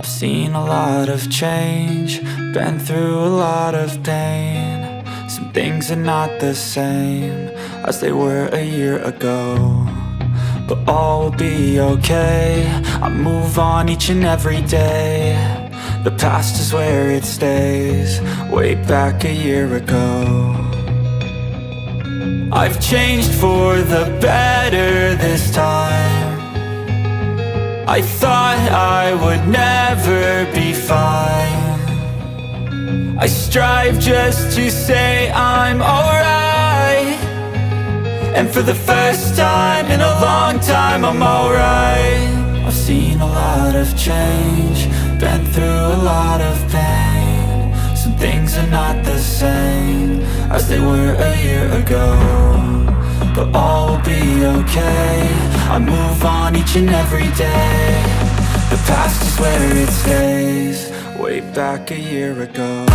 I've seen a lot of change, been through a lot of pain. Some things are not the same as they were a year ago, but all will be okay. I move on each and every day. The past is where it stays, way back a year ago. I've changed for the better this time. I thought I would never be fine. I strive just to say I'm alright, and for the first time in a long time I'm alright. I've seen a lot of change, been through a lot of pain. Some things are not the same as they were a year ago, but all will be okay. I move on each and every day. The past is where it stays, way back a year ago.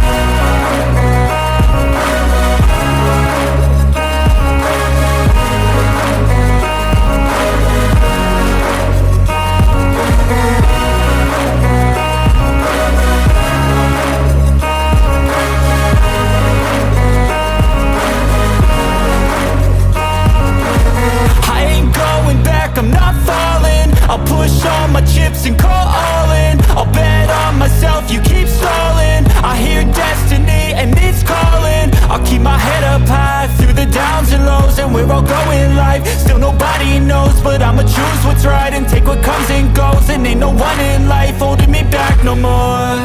I'm not falling, I'll push all my chips and call all in. I'll bet on myself, you keep stalling. I hear destiny and it's calling. I'll keep my head up high through the downs and lows, and we're all going life. Still nobody knows, but I'ma choose what's right and take what comes and goes. And ain't no one in life holding me back no more.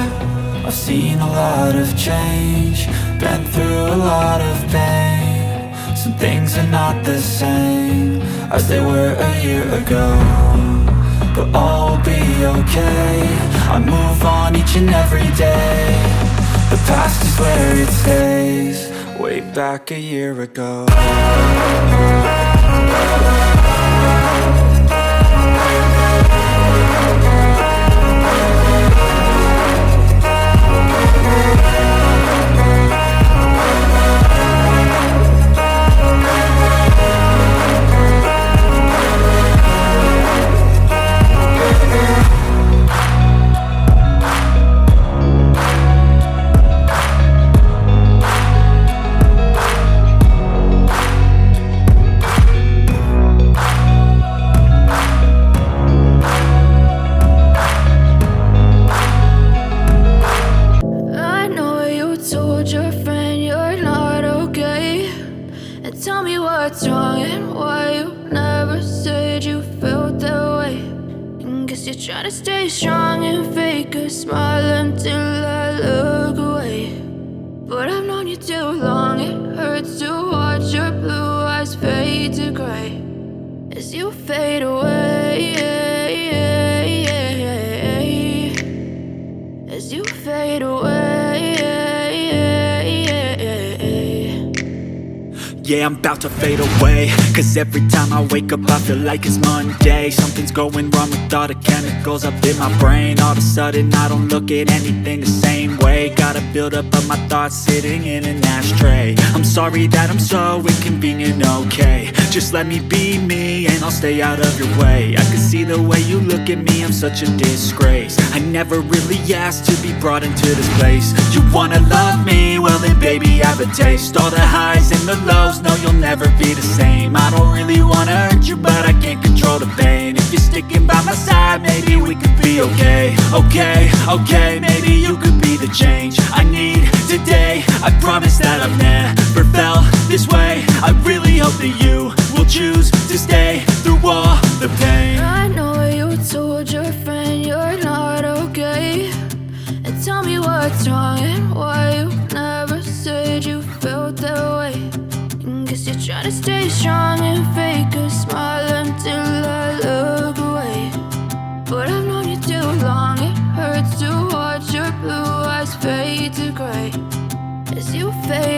I've seen a lot of change, been through a lot of pain. Some things are not the same as they were a year ago, but all will be okay. I move on each and every day. The past is where it stays, way back a year ago. Try to stay strong and fake a smile until I look away. But I've known you too long, it hurts to watch your blue eyes fade to gray as you fade away, as you fade away. Yeah, I'm about to fade away, cause every time I wake up I feel like it's Monday. Something's going wrong with all the chemicals up in my brain. All of a sudden I don't look at anything the same way. Got a buildup of my thoughts sitting in an ashtray. I'm sorry that I'm so inconvenient, okay. Just let me be me and I'll stay out of your way. I can see the way you look at me, I'm such a disgrace. I never really asked to be brought into this place. You wanna love me? Well then baby have a taste. All the highs and the lows, no you'll never be the same. I don't really wanna hurt you, but I can't control the pain. If you're sticking by my side, maybe we could be okay. Okay, maybe you could be the change I need today. I promise that I've never felt this way. I really hope that you will choose to stay through all the pain. I know you told your friend you're not okay, and tell me what's wrong and why you never said you felt that way. Guess you're trying to stay strong and fake a smile until I look away. But I've known you too long, it hurts to watch your blue eyes fade to gray as you fade